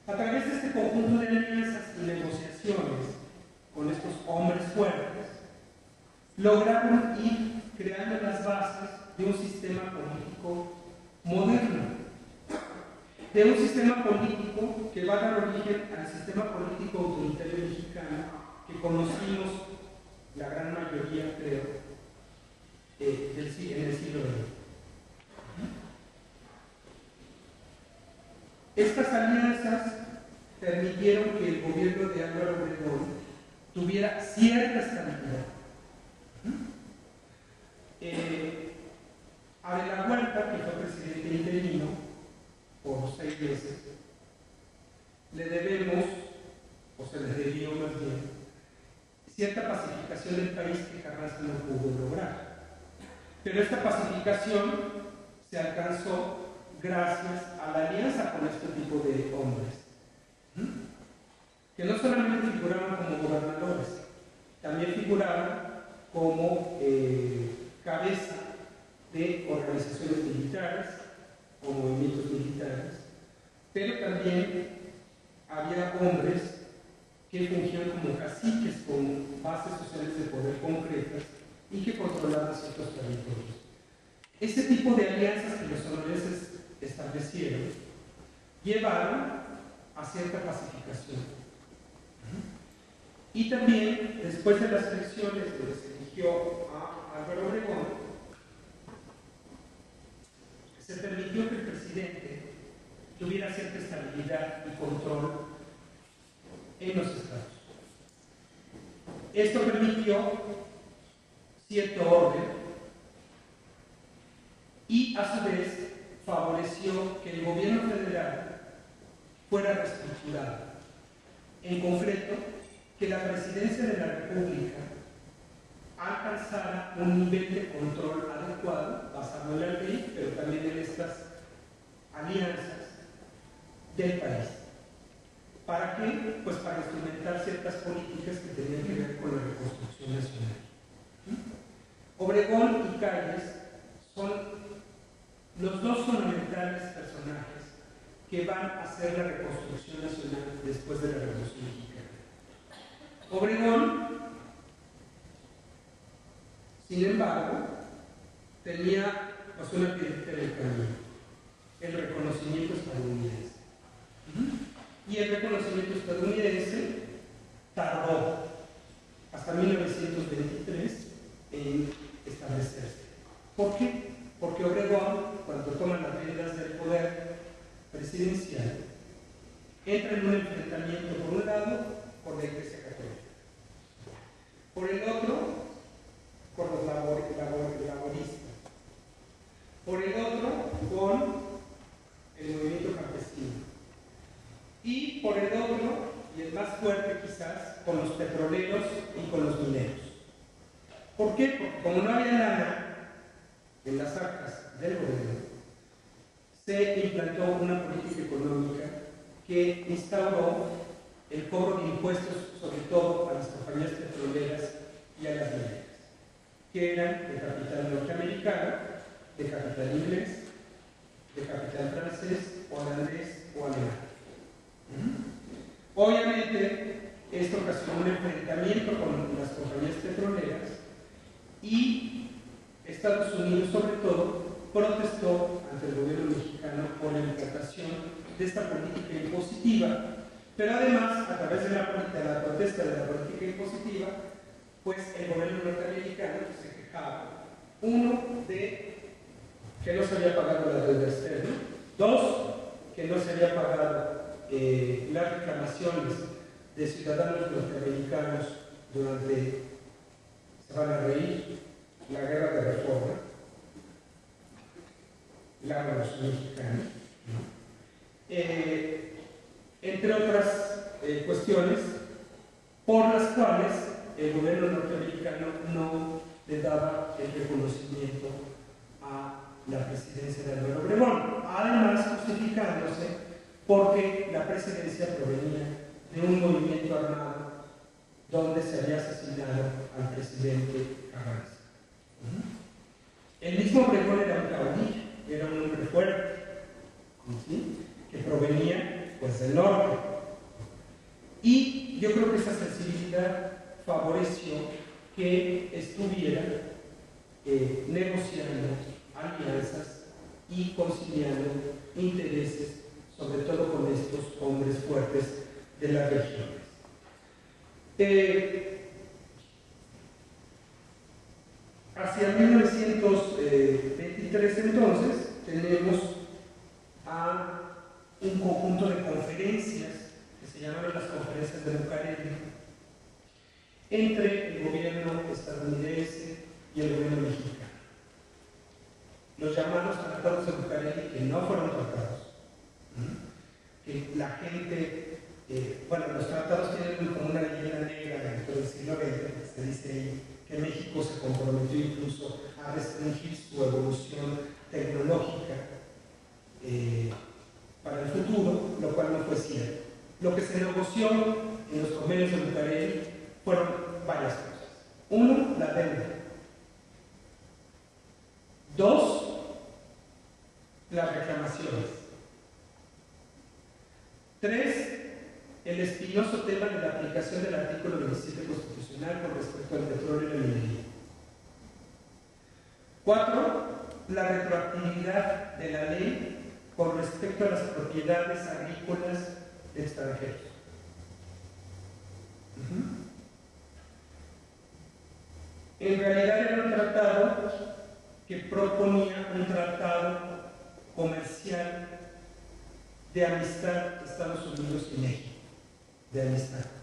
A través de este conjunto de alianzas y negociaciones con estos hombres fuertes, lograron ir creando las bases de un sistema político moderno, de un sistema político que va a dar origen al sistema político autoritario mexicano que conocimos la gran mayoría, creo, en el siglo XX. Estas alianzas permitieron que el gobierno de Álvaro Obregón tuviera cierta estabilidad. A De la Huerta, que fue presidente interino por 6 meses, le debemos, o se le debió más bien, cierta pacificación del país que Carranza no pudo lograr. Pero esta pacificación se alcanzó gracias a la alianza con este tipo de hombres, que no solamente figuraban como gobernadores, también figuraban como cabeza de organizaciones militares o movimientos militares, pero también había hombres que fungían como caciques con bases sociales de poder concretas y que controlaban ciertos territorios. Este tipo de alianzas que los sonorenses establecieron llevaron a cierta pacificación. Y también, después de las elecciones donde se eligió a Álvaro Obregón, se permitió que el presidente tuviera cierta estabilidad y control en los estados. Esto permitió cierto orden y, a su vez, favoreció que el gobierno federal fuera reestructurado. En concreto, que la presidencia de la República alcanzara un nivel de control adecuado, basado en la ley, pero también en estas alianzas del país. ¿Para qué? Pues para instrumentar ciertas políticas que tenían que ver con la reconstrucción nacional. Obregón y Calles son los dos fundamentales personajes que van a hacer la reconstrucción nacional después de la Revolución Mexicana. Obregón, sin embargo, tenía pues, una piedrita en el camino, el reconocimiento estadounidense. Y el reconocimiento estadounidense tardó hasta 1923 en establecerse. ¿Por qué? Porque Obregón, cuando toma las riendas del poder presidencial, entra en un enfrentamiento, por un lado, con la Iglesia Católica, por el otro, con los laboristas, por el otro, con el movimiento campesino, y por el otro, y el más fuerte quizás, con los petroleros y con los mineros. ¿Por qué? Porque como no había lana en las arcas del gobierno, se implantó una política económica que instauró el cobro de impuestos, sobre todo a las compañías petroleras y a las mineras, que eran de capital norteamericano, de capital inglés, de capital francés, holandés o alemán. Obviamente, esto ocasionó un enfrentamiento con las compañías petroleras y Estados Unidos, sobre todo, protestó ante el gobierno mexicano por la implantación de esta política impositiva. Pero además, a través de la protesta de la política impositiva, pues el gobierno norteamericano se quejaba, uno, de que no se había pagado la deuda externa, dos, que no se había pagado las reclamaciones de ciudadanos norteamericanos durante, se van a reír, la guerra de reforma, la Revolución Mexicana, entre otras cuestiones por las cuales el gobierno norteamericano no le daba el reconocimiento a la presidencia de Álvaro Obregón, además justificándose porque la presidencia provenía de un movimiento armado donde se había asesinado al presidente Carranza. El mismo Obregón era un caudillo, era un hombre fuerte, ¿sí?, que provenía pues del norte. Y yo creo que esa sensibilidad favoreció que estuviera negociando alianzas y conciliando intereses, sobre todo con estos hombres fuertes de las regiones. Hacia 1923 entonces tenemos a un conjunto de conferencias que se llamaron las conferencias de Bucareli entre el gobierno estadounidense y el gobierno mexicano. Los llamados tratados de Bucareli, que no fueron tratados, que la gente, bueno, los tratados tienen como una leyenda negra dentro del siglo XX, se dice ahí que México se comprometió incluso a restringir su evolución tecnológica para el futuro, lo cual no fue cierto. Lo que se negoció en los convenios de Bucareli fueron varias cosas. Uno, la deuda. Dos, las reclamaciones. Tres, el espinoso tema de la aplicación del artículo 27 constitucional con respecto al petróleo y la minería. Cuatro, la retroactividad de la ley con respecto a las propiedades agrícolas de extranjeros. En realidad era un tratado que proponía un tratado comercial de amistad Estados Unidos y México, de amistad.